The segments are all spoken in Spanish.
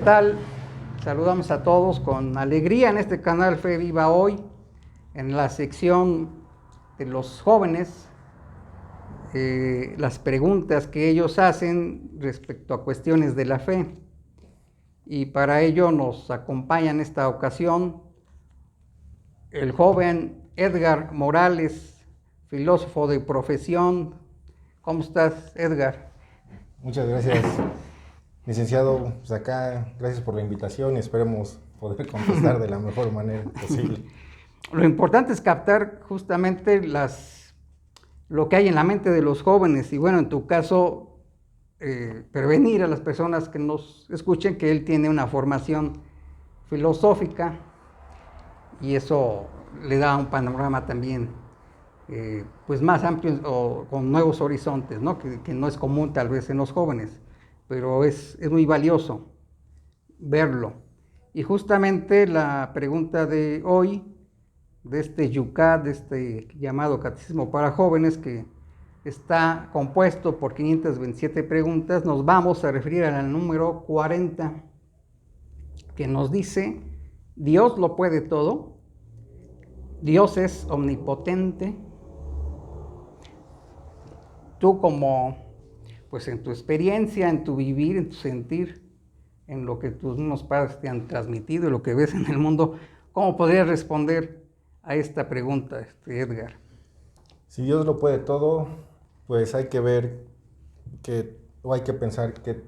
¿Qué tal? Saludamos a todos con alegría en este canal Fe Viva Hoy, en la sección de los jóvenes, las preguntas que ellos hacen respecto a cuestiones de la fe. Y para ello nos acompaña en esta ocasión el joven Edgar Morales, filósofo de profesión. ¿Cómo estás, Edgar? Muchas gracias, licenciado. Pues acá, gracias por la invitación y esperemos poder contestar de la mejor manera posible. Lo importante es captar justamente lo que hay en la mente de los jóvenes y bueno, en tu caso, prevenir a las personas que nos escuchen que él tiene una formación filosófica y eso le da un panorama también pues más amplio o con nuevos horizontes, ¿no? Que no es común tal vez en los jóvenes, pero es muy valioso verlo. Y justamente la pregunta de hoy, de este Yucat, de este llamado Catecismo para Jóvenes, que está compuesto por 527 preguntas, nos vamos a referir al número 40, que nos dice: Dios lo puede todo, Dios es omnipotente. Tú como, pues en tu experiencia, en tu vivir, en tu sentir, en lo que tus mismos padres te han transmitido y lo que ves en el mundo, ¿cómo podrías responder a esta pregunta, Edgar? Si Dios lo puede todo, pues hay que ver o hay que pensar qué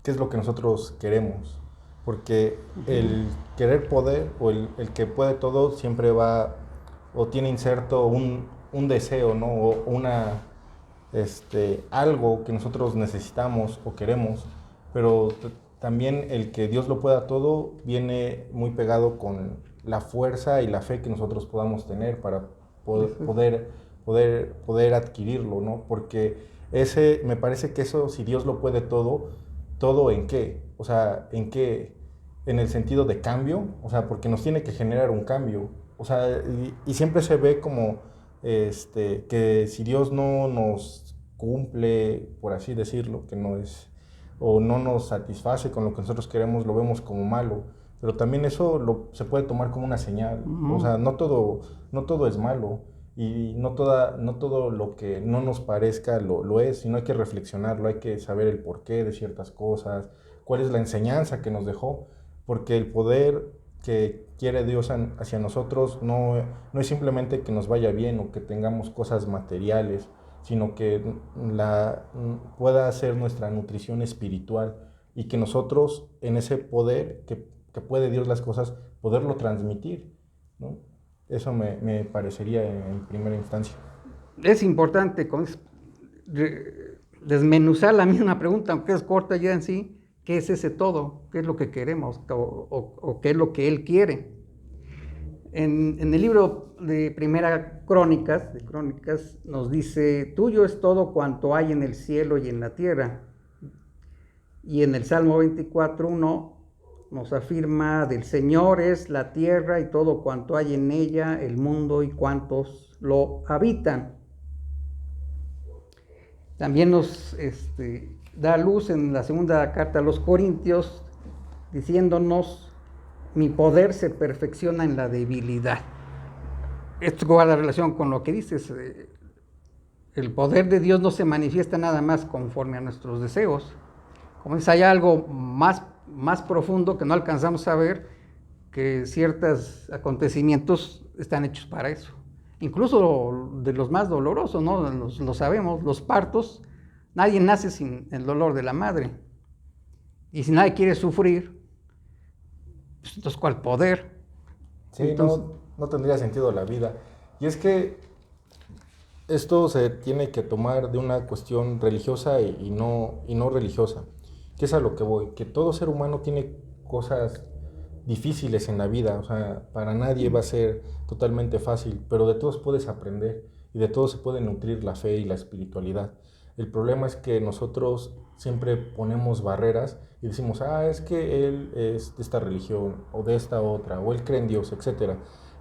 es lo que nosotros queremos. Porque el querer poder o el que puede todo siempre va o tiene inserto un deseo, ¿no? O algo que nosotros necesitamos o queremos, pero también el que Dios lo pueda todo viene muy pegado con la fuerza y la fe que nosotros podamos tener para poder adquirirlo, ¿no? Porque me parece que eso, si Dios lo puede todo, ¿todo en qué? O sea, ¿en qué? En el sentido de cambio, o sea, porque nos tiene que generar un cambio, o sea, y siempre se ve como que si Dios no nos cumple, por así decirlo, que no es, o no nos satisface con lo que nosotros queremos, lo vemos como malo, pero también eso se puede tomar como una señal. O sea, no todo es malo, y no todo lo que no nos parezca lo es, sino hay que reflexionarlo, hay que saber el porqué de ciertas cosas, cuál es la enseñanza que nos dejó, porque el poder que quiere Dios hacia nosotros no es simplemente que nos vaya bien o que tengamos cosas materiales, sino que pueda ser nuestra nutrición espiritual y que nosotros en ese poder que puede Dios las cosas, poderlo transmitir, ¿no? Eso me parecería en primera instancia. Es importante desmenuzar la misma pregunta, aunque es corta ya en sí. ¿Qué es ese todo? ¿Qué es lo que queremos? ¿O qué es lo que Él quiere? En el libro de Primera Crónicas, nos dice: tuyo es todo cuanto hay en el cielo y en la tierra. Y en el Salmo 24:1 nos afirma: del Señor es la tierra y todo cuanto hay en ella, el mundo y cuantos lo habitan. También nos da luz en la segunda carta a los Corintios, diciéndonos: mi poder se perfecciona en la debilidad. Esto guarda relación con lo que dices. El poder de Dios no se manifiesta nada más conforme a nuestros deseos. Como es, hay algo más profundo que no alcanzamos a ver, que ciertos acontecimientos están hechos para eso. Incluso de los más dolorosos, ¿no? Lo sabemos, los partos, nadie nace sin el dolor de la madre. Y si nadie quiere sufrir, pues entonces, ¿cuál poder? Sí, entonces, no tendría sentido la vida. Y es que esto se tiene que tomar de una cuestión religiosa y no religiosa, que es a lo que voy, que todo ser humano tiene cosas difíciles en la vida, o sea, para nadie va a ser totalmente fácil, pero de todos puedes aprender y de todos se puede nutrir la fe y la espiritualidad. El problema es que nosotros siempre ponemos barreras y decimos: es que él es de esta religión o de esta otra, o él cree en Dios, etcétera.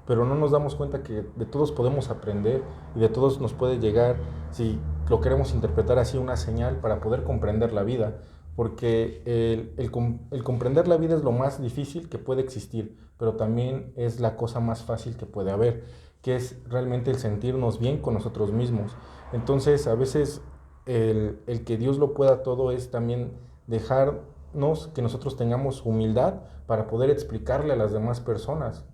Pero no nos damos cuenta que de todos podemos aprender y de todos nos puede llegar, si lo queremos interpretar así, una señal para poder comprender la vida. porque el comprender la vida es lo más difícil que puede existir, pero también es la cosa más fácil que puede haber, que es realmente el sentirnos bien con nosotros mismos. Entonces, a veces el que Dios lo pueda todo es también dejarnos que nosotros tengamos humildad para poder explicarle a las demás personas.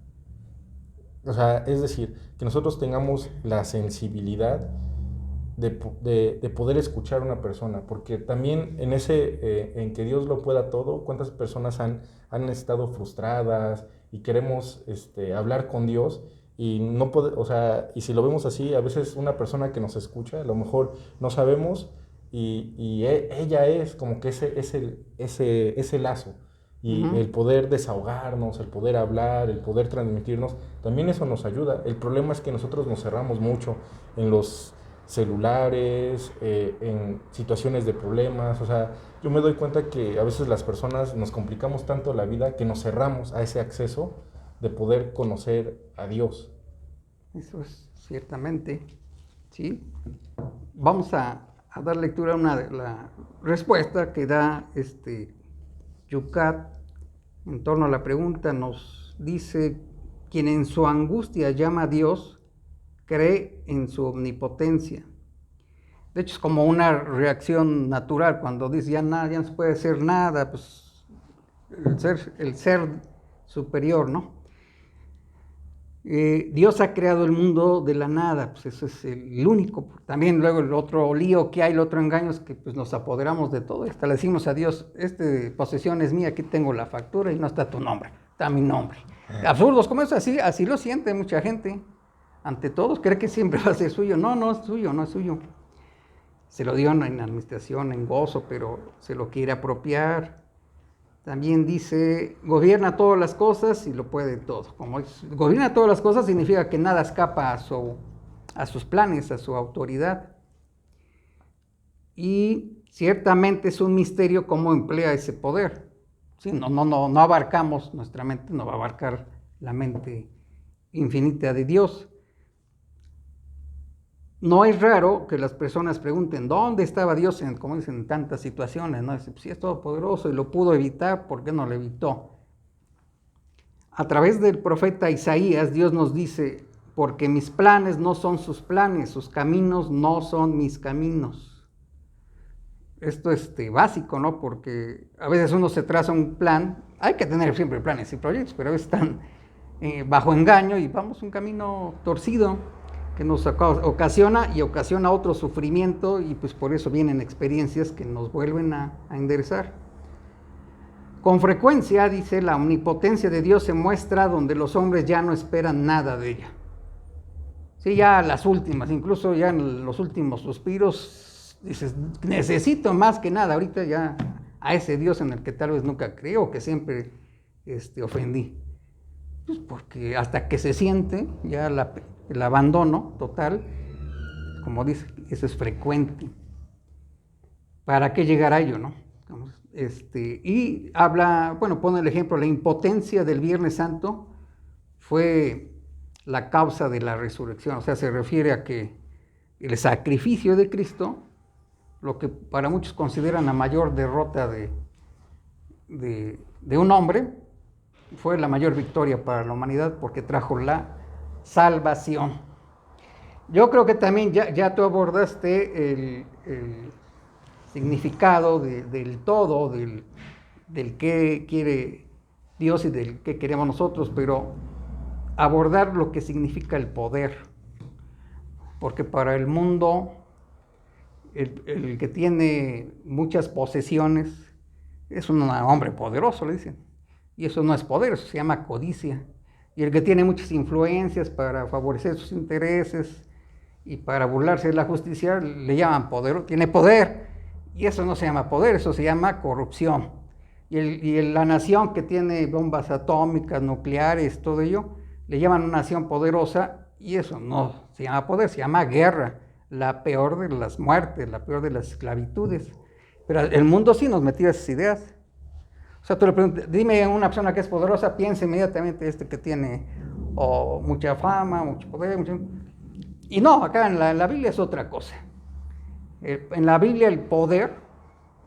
O sea, es decir, que nosotros tengamos la sensibilidad de poder escuchar a una persona, porque también en que Dios lo pueda todo, cuántas personas han estado frustradas y queremos hablar con Dios y no o sea, y si lo vemos así, a veces una persona que nos escucha, a lo mejor no sabemos ella es como que ese lazo. Y Ujú. el poder desahogarnos, el poder hablar, el poder transmitirnos, también eso nos ayuda. El problema es que nosotros nos cerramos mucho en los celulares, en situaciones de problemas. O sea, yo me doy cuenta que a veces las personas nos complicamos tanto la vida que nos cerramos a ese acceso de poder conocer a Dios. Eso es ciertamente, ¿sí? Vamos a dar lectura a la respuesta que da Yucat en torno a la pregunta. Nos dice: quien en su angustia llama a Dios, cree en su omnipotencia. De hecho, es como una reacción natural cuando dice ya nada, ya no se puede hacer nada, pues el ser superior, ¿no? Dios ha creado el mundo de la nada, pues eso es el único. También luego el otro lío que hay, el otro engaño es que pues, nos apoderamos de todo. Hasta le decimos a Dios: posesión es mía, aquí tengo la factura y no está tu nombre, está mi nombre. Absurdos como eso, así lo siente mucha gente. Ante todos, cree que siempre va a ser suyo. No, no es suyo, no es suyo. Se lo dio en administración, en gozo, pero se lo quiere apropiar. También dice: gobierna todas las cosas y lo puede todo. Como gobierna todas las cosas, significa que nada escapa a sus planes, a su autoridad. Y ciertamente es un misterio cómo emplea ese poder. Sí, no abarcamos, nuestra mente no va a abarcar la mente infinita de Dios. No es raro que las personas pregunten: ¿dónde estaba Dios como dicen, en tantas situaciones? ¿No? Dice, pues, si es todopoderoso y lo pudo evitar, ¿por qué no lo evitó? A través del profeta Isaías, Dios nos dice: porque mis planes no son sus planes, sus caminos no son mis caminos. Esto es básico, ¿no? Porque a veces uno se traza un plan, hay que tener siempre planes y proyectos, pero a veces están bajo engaño y vamos un camino torcido que nos ocasiona otro sufrimiento, y pues por eso vienen experiencias que nos vuelven a enderezar. Con frecuencia, dice, la omnipotencia de Dios se muestra donde los hombres ya no esperan nada de ella. Sí, ya las últimas, incluso ya en los últimos suspiros, dices, necesito más que nada ahorita ya a ese Dios en el que tal vez nunca creí o que siempre ofendí. Pues porque hasta que se siente ya el abandono total, como dice, eso es frecuente. ¿Para qué llegar a ello, no? Y habla, bueno, pone el ejemplo: la impotencia del Viernes Santo fue la causa de la resurrección. O sea, se refiere a que el sacrificio de Cristo, lo que para muchos consideran la mayor derrota de un hombre, fue la mayor victoria para la humanidad porque trajo la salvación. Yo creo que también ya tú abordaste el significado del todo, del que quiere Dios y del que queremos nosotros, pero abordar lo que significa el poder, porque para el mundo el que tiene muchas posesiones es un hombre poderoso, le dicen, y eso no es poder, eso se llama codicia. Y el que tiene muchas influencias para favorecer sus intereses y para burlarse de la justicia, le llaman poder, tiene poder. Y eso no se llama poder, eso se llama corrupción. Y la nación que tiene bombas atómicas, nucleares, todo ello, le llaman una nación poderosa, y eso no se llama poder, se llama guerra, la peor de las muertes, la peor de las esclavitudes. Pero el mundo sí nos metió esas ideas. O sea, tú le preguntas, dime una persona que es poderosa, piensa inmediatamente que tiene mucha fama, mucho poder. Y no, acá en la Biblia es otra cosa. En la Biblia el poder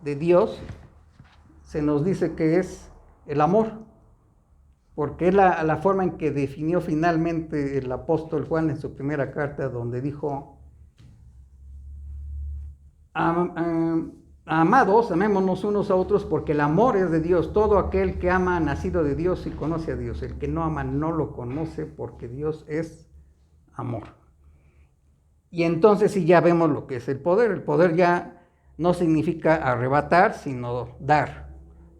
de Dios se nos dice que es el amor, porque es la forma en que definió finalmente el apóstol Juan en su primera carta, donde dijo: amados, amémonos unos a otros, porque el amor es de Dios. Todo aquel que ama ha nacido de Dios y conoce a Dios. El que no ama no lo conoce, porque Dios es amor. Y entonces sí ya vemos lo que es el poder. El poder ya no significa arrebatar, sino dar.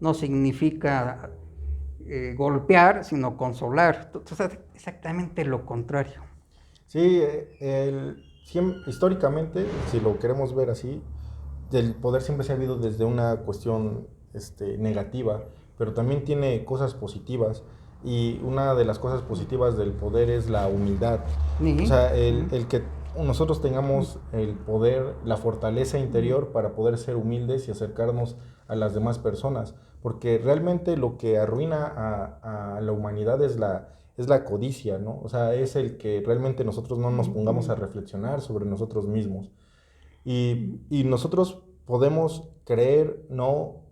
No significa golpear, sino consolar. Entonces, exactamente lo contrario. Sí, históricamente, si lo queremos ver así, el poder siempre se ha habido desde una cuestión negativa, pero también tiene cosas positivas. Y una de las cosas positivas del poder es la humildad. O sea, el que nosotros tengamos el poder, la fortaleza interior para poder ser humildes y acercarnos a las demás personas. Porque realmente lo que arruina a la humanidad es la codicia, ¿no? O sea, es el que realmente nosotros no nos pongamos a reflexionar sobre nosotros mismos. Y nosotros podemos creer no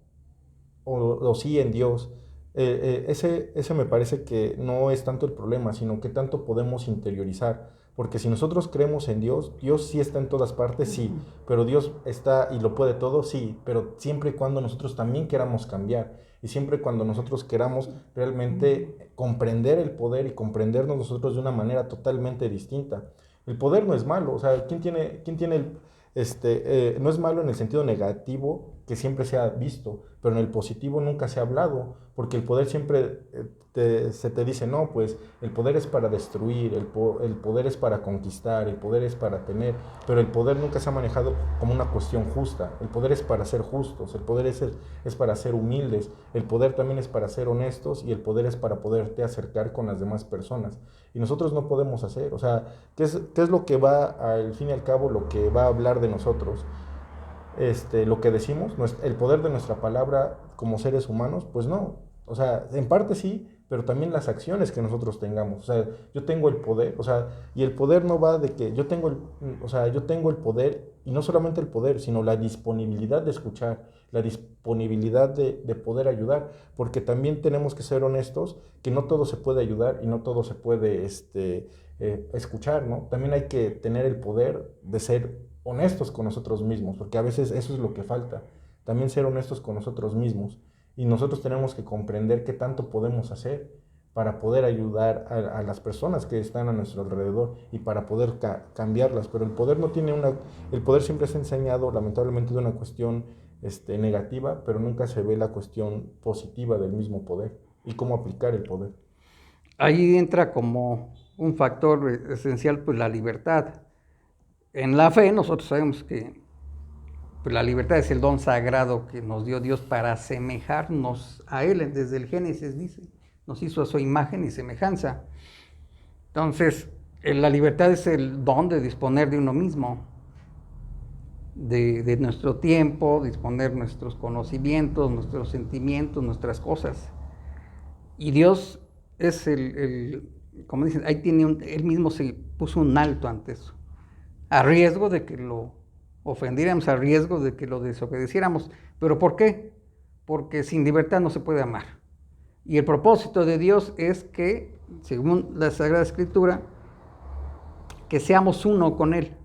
o sí en Dios. Ese me parece que no es tanto el problema, sino que tanto podemos interiorizar. Porque si nosotros creemos en Dios, Dios sí está en todas partes, sí, pero Dios está y lo puede todo, sí, pero siempre y cuando nosotros también queramos cambiar, y siempre y cuando nosotros queramos realmente comprender el poder y comprendernos nosotros de una manera totalmente distinta. El poder no es malo, o sea, ¿quién tiene no es malo en el sentido negativo que siempre se ha visto, pero en el positivo nunca se ha hablado, porque el poder siempre se te dice, no, pues el poder es para destruir, el poder es para conquistar, el poder es para tener, pero el poder nunca se ha manejado como una cuestión justa. El poder es para ser justos, el poder es para ser humildes, el poder también es para ser honestos, y el poder es para poderte acercar con las demás personas. Y nosotros no podemos hacer, o sea, ¿qué es lo que va, al fin y al cabo, lo que va a hablar de nosotros? Lo que decimos, el poder de nuestra palabra como seres humanos, pues no. O sea, en parte sí, pero también las acciones que nosotros tengamos. O sea, yo tengo el poder, o sea, y el poder no va de que yo tengo el poder, y no solamente el poder, sino la disponibilidad de escuchar, la disponibilidad de poder ayudar, porque también tenemos que ser honestos que no todo se puede ayudar y no todo se puede escuchar, ¿no? También hay que tener el poder de ser honestos con nosotros mismos, porque a veces eso es lo que falta, también ser honestos con nosotros mismos, y nosotros tenemos que comprender qué tanto podemos hacer para poder ayudar a las personas que están a nuestro alrededor y para poder cambiarlas, pero el poder no tiene el poder siempre es enseñado lamentablemente de una cuestión negativa, pero nunca se ve la cuestión positiva del mismo poder y cómo aplicar el poder. Ahí entra como un factor esencial, pues la libertad. En la fe nosotros sabemos que pues, la libertad es el don sagrado que nos dio Dios para asemejarnos a Él. Desde el Génesis dice, nos hizo a su imagen y semejanza. Entonces, la libertad es el don de disponer de uno mismo, de nuestro tiempo, disponer nuestros conocimientos, nuestros sentimientos, nuestras cosas. Y Dios es como dicen, ahí Él mismo se puso un alto ante eso, a riesgo de que lo ofendiéramos, a riesgo de que lo desobedeciéramos. ¿Pero por qué? Porque sin libertad no se puede amar. Y el propósito de Dios es que, según la Sagrada Escritura, que seamos uno con Él.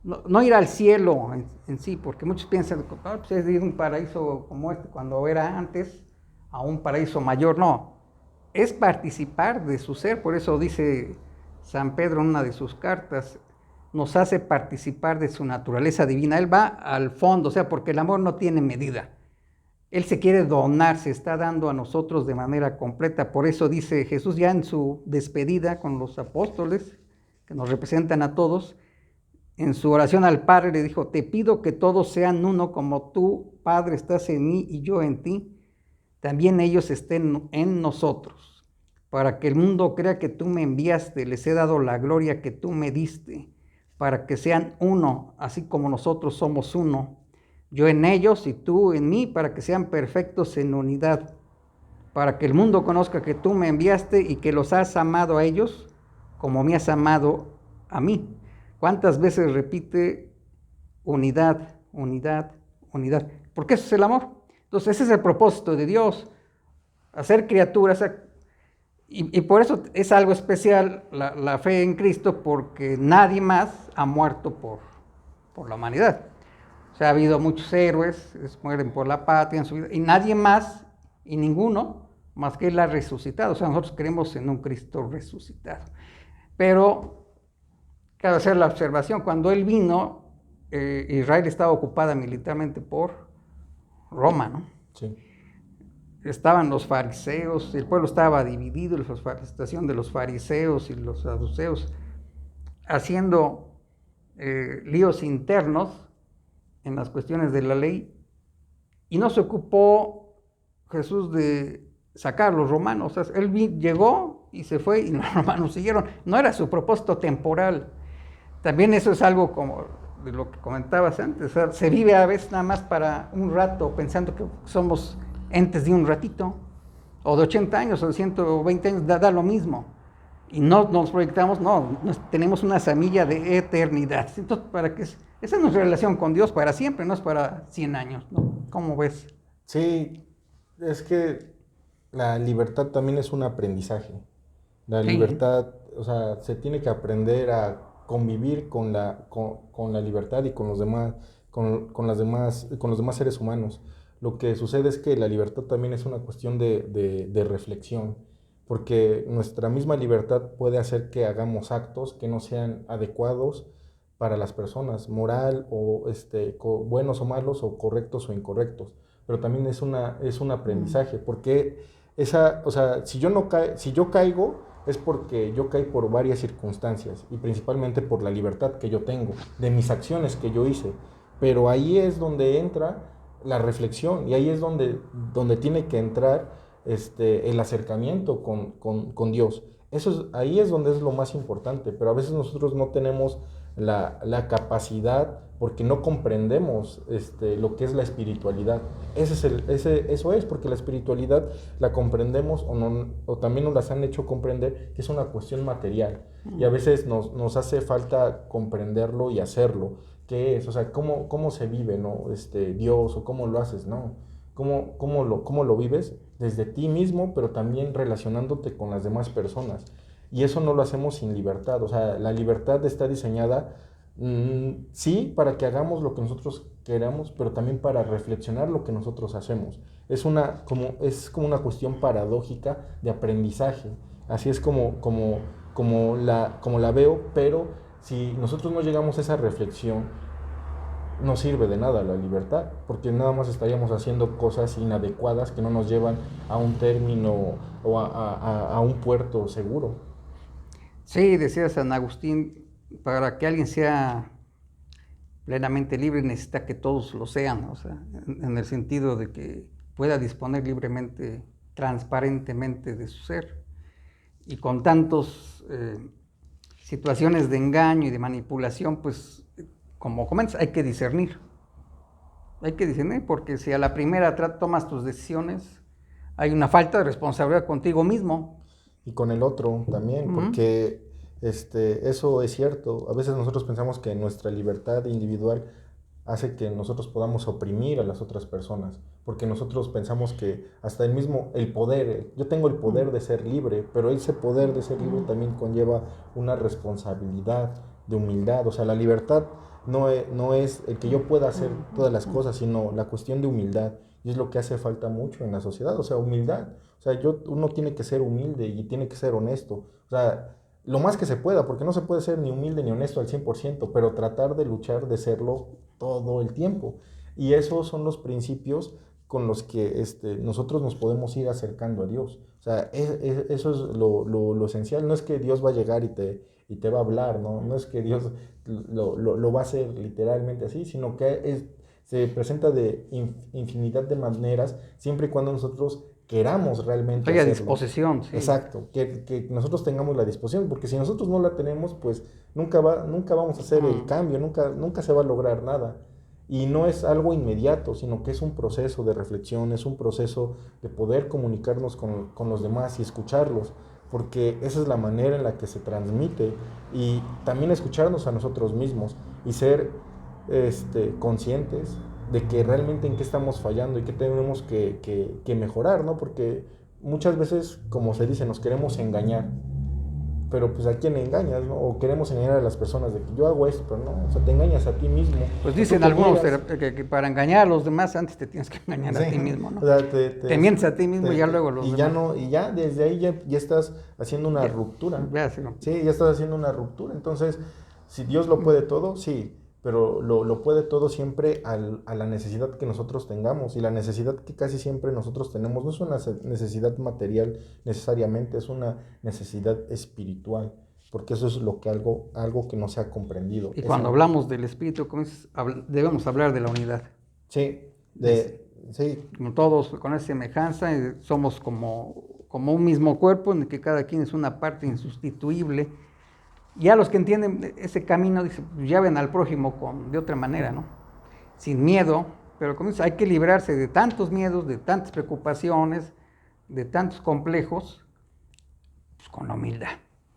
No ir al cielo en sí, porque muchos piensan, pues es ir a un paraíso como este, cuando era antes, a un paraíso mayor. No, es participar de su ser. Por eso dice San Pedro en una de sus cartas, nos hace participar de su naturaleza divina. Él va al fondo, o sea, porque el amor no tiene medida. Él se quiere donar, se está dando a nosotros de manera completa. Por eso dice Jesús ya en su despedida con los apóstoles, que nos representan a todos, en su oración al Padre le dijo, te pido que todos sean uno como tú, Padre, estás en mí y yo en ti. También ellos estén en nosotros, para que el mundo crea que tú me enviaste, les he dado la gloria que tú me diste, para que sean uno, así como nosotros somos uno. Yo en ellos y tú en mí, para que sean perfectos en unidad, para que el mundo conozca que tú me enviaste y que los has amado a ellos como me has amado a mí. ¿Cuántas veces repite unidad, unidad, unidad? Porque eso es el amor. Entonces ese es el propósito de Dios, hacer criaturas. Y por eso es algo especial la fe en Cristo, porque nadie más ha muerto por la humanidad. O sea, ha habido muchos héroes, mueren por la patria en su vida, y nadie más, y ninguno, más que Él ha resucitado. O sea, nosotros creemos en un Cristo resucitado. Pero, cabe hacer la observación, cuando Él vino, Israel estaba ocupada militarmente por Roma, ¿no? Sí. Estaban los fariseos, el pueblo estaba dividido, la situación de los fariseos y los saduceos, haciendo líos internos en las cuestiones de la ley, y no se ocupó Jesús de sacar a los romanos. O sea, él llegó y se fue y los romanos siguieron. No era su propósito temporal. También eso es algo como de lo que comentabas antes. O sea, se vive a veces nada más para un rato, pensando que somos entes de un ratito, o de 80 años, o de 120 años, da lo mismo. Y no nos proyectamos, tenemos una semilla de eternidad. Entonces, esa es nuestra relación con Dios para siempre, no es para 100 años, ¿no? ¿Cómo ves? Sí, es que la libertad también es un aprendizaje. La Sí. libertad, o sea, se tiene que aprender a convivir con la libertad y con los demás, con los demás seres humanos. Lo que sucede es que la libertad también es una cuestión de reflexión, porque nuestra misma libertad puede hacer que hagamos actos que no sean adecuados para las personas, moral o buenos o malos, o correctos o incorrectos. Pero también es un aprendizaje, porque o sea, si yo caigo, es porque yo caí por varias circunstancias, y principalmente por la libertad que yo tengo, de mis acciones que yo hice. Pero ahí es donde entra la reflexión, y ahí es donde tiene que entrar el acercamiento con Dios. Ahí es donde es lo más importante, pero a veces nosotros no tenemos la capacidad, porque no comprendemos lo que es la espiritualidad. Eso es, porque la espiritualidad la comprendemos, o también nos las han hecho comprender que es una cuestión material, y a veces nos hace falta comprenderlo y hacerlo. ¿Qué es? O sea, ¿cómo se vive, no? Dios, o cómo lo haces, ¿no? ¿Cómo lo vives? Desde ti mismo, pero también relacionándote con las demás personas. Y eso no lo hacemos sin libertad. O sea, la libertad está diseñada, sí, para que hagamos lo que nosotros queramos, pero también para reflexionar lo que nosotros hacemos. Es como una cuestión paradójica de aprendizaje. Así es como la veo, pero si nosotros no llegamos a esa reflexión, no sirve de nada la libertad, porque nada más estaríamos haciendo cosas inadecuadas que no nos llevan a un término o a un puerto seguro. Sí, decía San Agustín, para que alguien sea plenamente libre necesita que todos lo sean, o sea, en el sentido de que pueda disponer libremente, transparentemente de su ser. Y con tantas situaciones de engaño y de manipulación, pues, como comentas, hay que discernir. Hay que discernir, porque si a la primera tomas tus decisiones, hay una falta de responsabilidad contigo mismo. Y con el otro también, porque eso es cierto. A veces nosotros pensamos que nuestra libertad individual hace que nosotros podamos oprimir a las otras personas, porque nosotros pensamos que hasta el poder, yo tengo el poder de ser libre, pero ese poder de ser libre también conlleva una responsabilidad de humildad. O sea, la libertad no es el que yo pueda hacer todas las cosas, sino la cuestión de humildad, y es lo que hace falta mucho en la sociedad. O sea, humildad. O sea, uno tiene que ser humilde y tiene que ser honesto. O sea, lo más que se pueda, porque no se puede ser ni humilde ni honesto al 100%, pero tratar de luchar de serlo todo el tiempo. Y esos son los principios con los que nosotros nos podemos ir acercando a Dios. O sea, eso es lo esencial. No es que Dios va a llegar y te va a hablar, ¿no? No es que Dios lo va a hacer literalmente así, sino que se presenta de infinidad de maneras, siempre y cuando nosotros queramos realmente Hay a hacerlo. Disposición, sí. Exacto, que nosotros tengamos la disposición, porque si nosotros no la tenemos, pues nunca vamos a hacer el cambio, nunca se va a lograr nada. Y no es algo inmediato, sino que es un proceso de reflexión, es un proceso de poder comunicarnos con los demás y escucharlos, porque esa es la manera en la que se transmite, y también escucharnos a nosotros mismos y ser conscientes de que realmente en qué estamos fallando y qué tenemos que mejorar, ¿no? Porque muchas veces, como se dice, nos queremos engañar, pero pues a quién engañas, ¿no? O queremos engañar a las personas de que yo hago esto, pero no, o sea, te engañas a ti mismo. Pues O sea, tú dicen te algunos niegas. que para engañar a los demás antes te tienes que engañar a ti Sí, mismo, ¿no? o sea, Te mientes a ti mismo y ya luego los y ya demás. no, y ya desde ahí ya estás haciendo una Ya, ruptura. ya se Sí, ya estás haciendo una ruptura. Entonces, si Dios lo puede todo, sí, pero lo puede todo siempre a la necesidad que nosotros tengamos. Y la necesidad que casi siempre nosotros tenemos no es una necesidad material necesariamente, es una necesidad espiritual, porque eso es lo que algo que no se ha comprendido. Y cuando hablamos del espíritu, como dices, debemos hablar de la unidad. Sí, sí. Como todos con esa semejanza, somos como un mismo cuerpo en el que cada quien es una parte insustituible. Ya los que entienden ese camino, dicen, pues ya ven al prójimo de otra manera, ¿no? Sin miedo, pero como dices, hay que librarse de tantos miedos, de tantas preocupaciones, de tantos complejos, pues con la humildad.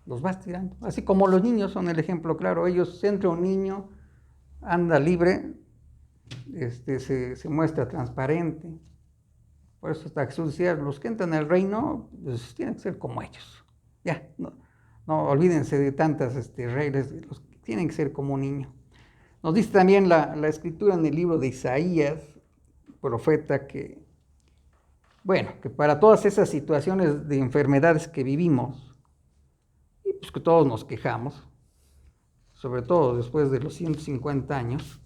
Los vas tirando. Así como los niños son el ejemplo claro. Ellos, entra un niño, anda libre, se muestra transparente. Por eso hasta Jesús decía, los que entran al reino, pues tienen que ser como ellos. Ya, no olvídense de tantas reglas, los que tienen que ser como un niño. Nos dice también la escritura en el libro de Isaías, profeta, que para todas esas situaciones de enfermedades que vivimos, y pues que todos nos quejamos, sobre todo después de los 150 años,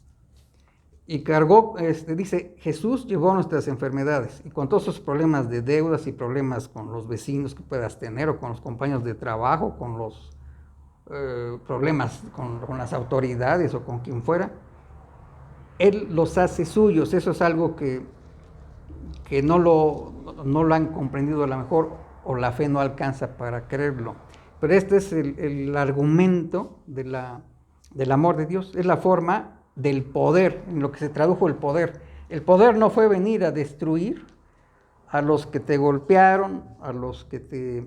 y cargó, dice, Jesús llevó nuestras enfermedades, y con todos esos problemas de deudas y problemas con los vecinos que puedas tener, o con los compañeros de trabajo, con los problemas con las autoridades o con quien fuera, Él los hace suyos. Eso es algo que no lo han comprendido a lo mejor, o la fe no alcanza para creerlo. Pero este es el argumento del amor de Dios, es la forma del poder, en lo que se tradujo el poder. El poder no fue venir a destruir a los que te golpearon, a los que te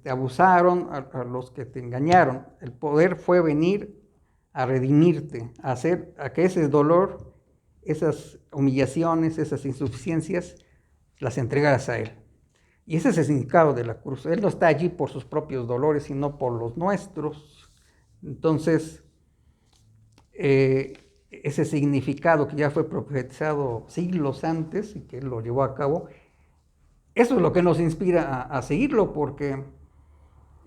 abusaron, a los que te engañaron. El poder fue venir a redimirte, a que ese dolor, esas humillaciones, esas insuficiencias, las entregaras a Él. Y ese es el significado de la cruz. Él no está allí por sus propios dolores, sino por los nuestros. Entonces, ese significado que ya fue profetizado siglos antes y que Él lo llevó a cabo, eso es lo que nos inspira a seguirlo, porque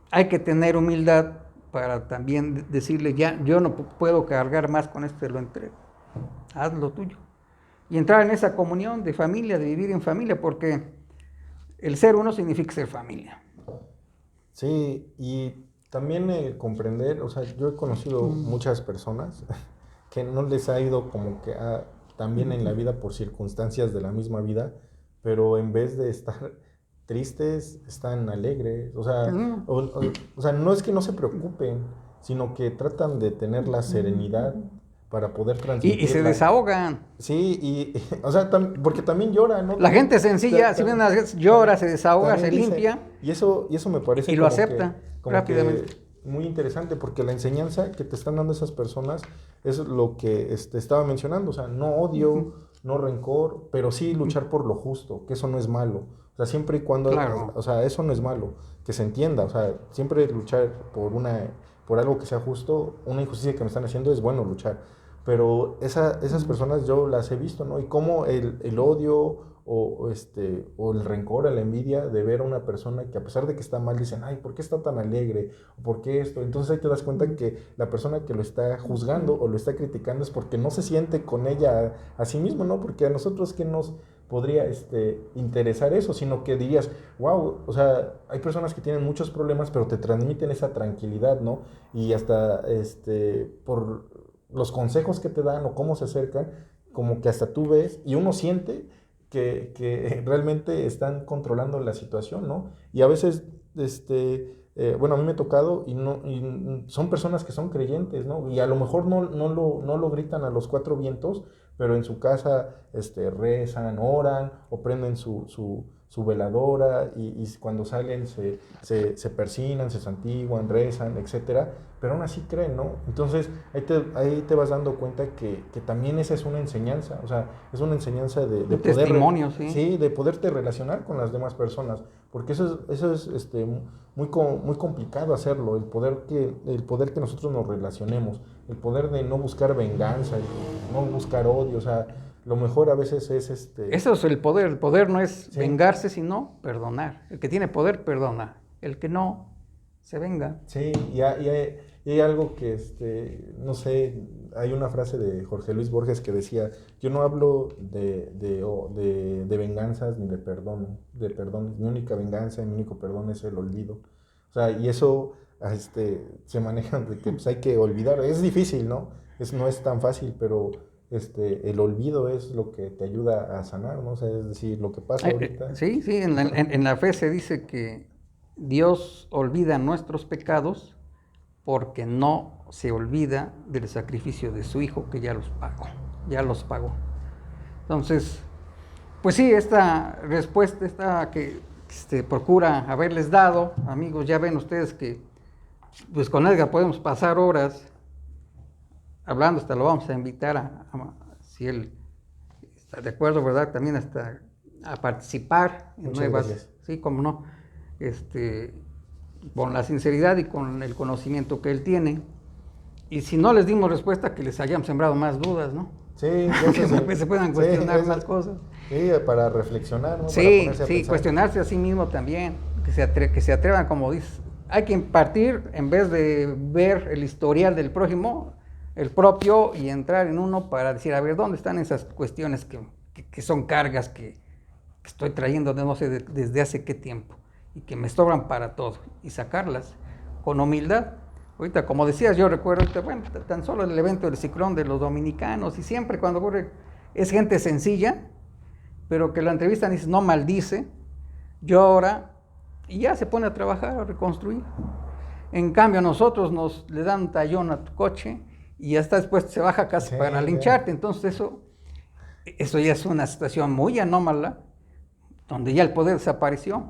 hay que tener humildad para también decirle, ya, yo no puedo cargar más con esto, te lo entrego, haz lo tuyo. Y entrar en esa comunión de familia, de vivir en familia, porque el ser uno significa ser familia. Sí, y también comprender, o sea, yo he conocido muchas personas que no les ha ido como que también en la vida por circunstancias de la misma vida, pero en vez de estar tristes, están alegres, o sea, o sea, no es que no se preocupen, sino que tratan de tener la serenidad para poder transmitir. Y se desahogan. Sí, o sea, porque también llora, ¿no? La gente sencilla, si ven llora, se desahoga, se dice, limpia. Y eso me parece y lo acepta rápidamente. Muy interesante, porque la enseñanza que te están dando esas personas es lo que estaba mencionando, o sea, no odio, no rencor, pero sí luchar por lo justo, que eso no es malo. O sea, siempre y cuando, claro. o sea, eso no es malo, que se entienda, o sea, siempre luchar por algo que sea justo, una injusticia que me están haciendo es bueno luchar. Pero esas personas yo las he visto, ¿no? Y cómo el odio o el rencor, la envidia de ver a una persona que a pesar de que está mal, dicen, ay, ¿por qué está tan alegre? ¿Por qué esto? Entonces ahí te das cuenta que la persona que lo está juzgando o lo está criticando es porque no se siente con ella a sí mismo, ¿no? Porque a nosotros que nos podría interesar eso, sino que dirías, wow, o sea, hay personas que tienen muchos problemas, pero te transmiten esa tranquilidad, ¿no? Y hasta por los consejos que te dan o cómo se acercan, como que hasta tú ves y uno siente que realmente están controlando la situación, ¿no? Y a veces, bueno, a mí me ha tocado y son personas que son creyentes, ¿no? Y a lo mejor no lo gritan a los cuatro vientos, pero en su casa rezan, oran o prenden su su veladora y cuando salen se persignan, se santiguan, rezan, etcétera, pero aún así creen, ¿no? Entonces ahí te vas dando cuenta que también esa es una enseñanza, o sea, es una enseñanza de Un poder... testimonio, sí. Sí, de poderte relacionar con las demás personas, porque eso es muy complicado hacerlo, el poder que nosotros nos relacionemos, el poder de no buscar venganza, no buscar odio, o sea, lo mejor a veces es Eso es el poder no es Sí. vengarse, sino perdonar. El que tiene poder, perdona. El que no, se venga. Sí, y hay algo que, no sé, hay una frase de Jorge Luis Borges que decía, yo no hablo de venganzas ni de perdones, mi única venganza y mi único perdón es el olvido. O sea, y eso se maneja de que pues, hay que olvidar, es difícil, ¿no? No es tan fácil, pero el olvido es lo que te ayuda a sanar, ¿no? O sea, es decir, lo que pasa ahorita. Sí, sí, en la fe se dice que Dios olvida nuestros pecados porque no se olvida del sacrificio de su Hijo que ya los pagó. Entonces, pues sí, esta respuesta que procura haberles dado, amigos, ya ven ustedes que pues con Edgar podemos pasar horas hablando, hasta lo vamos a invitar si él está de acuerdo, ¿verdad? También hasta a participar en Muchas nuevas, gracias. sí, como no, con la sinceridad y con el conocimiento que él tiene. Y si no les dimos respuesta, que les hayamos sembrado más dudas, ¿no? Sí, Que se puedan cuestionar más cosas. Sí, para reflexionar, ¿no? Para Sí, ponerse a sí, pensar. cuestionarse a sí mismo también, que se atrevan, como dices. Hay que impartir, en vez de ver el historial del prójimo, el propio y entrar en uno para decir, a ver, ¿dónde están esas cuestiones que son cargas que estoy trayendo de no sé desde hace qué tiempo y que me sobran para todo y sacarlas con humildad? Ahorita, como decías, yo recuerdo, bueno, tan solo el evento del ciclón de los dominicanos y siempre cuando ocurre, es gente sencilla, pero que la entrevistan y dice, no maldice, llora y ya se pone a trabajar, a reconstruir. En cambio, a nosotros le dan un tallón a tu coche y hasta después se baja casi para lincharte. Entonces eso ya es una situación muy anómala, donde ya el poder desapareció,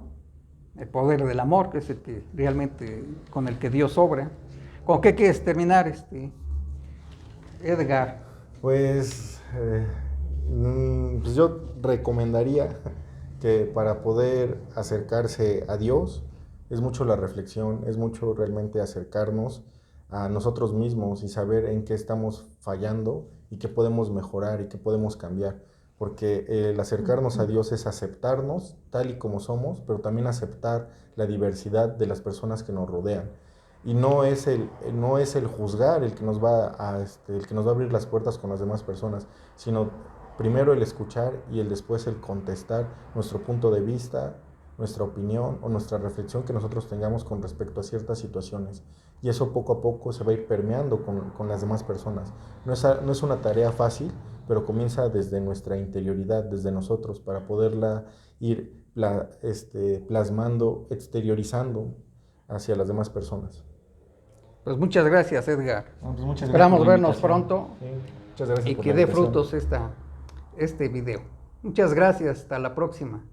el poder del amor, que es el que realmente con el que Dios obra. ¿Con qué quieres terminar, Edgar? Pues yo recomendaría que para poder acercarse a Dios es mucho la reflexión, es mucho realmente acercarnos a nosotros mismos y saber en qué estamos fallando y qué podemos mejorar y qué podemos cambiar. Porque el acercarnos a Dios es aceptarnos tal y como somos, pero también aceptar la diversidad de las personas que nos rodean. Y no es el juzgar el que nos va a abrir las puertas con las demás personas, sino primero el escuchar y después el contestar nuestro punto de vista, nuestra opinión o nuestra reflexión que nosotros tengamos con respecto a ciertas situaciones. Y eso poco a poco se va a ir permeando con las demás personas. No es una tarea fácil, pero comienza desde nuestra interioridad, desde nosotros, para poderla ir plasmando, exteriorizando hacia las demás personas. Pues muchas gracias, Edgar. No, pues muchas Esperamos gracias por la vernos invitación. pronto Sí, muchas gracias y por que la dé invitación. frutos este video. Muchas gracias, hasta la próxima.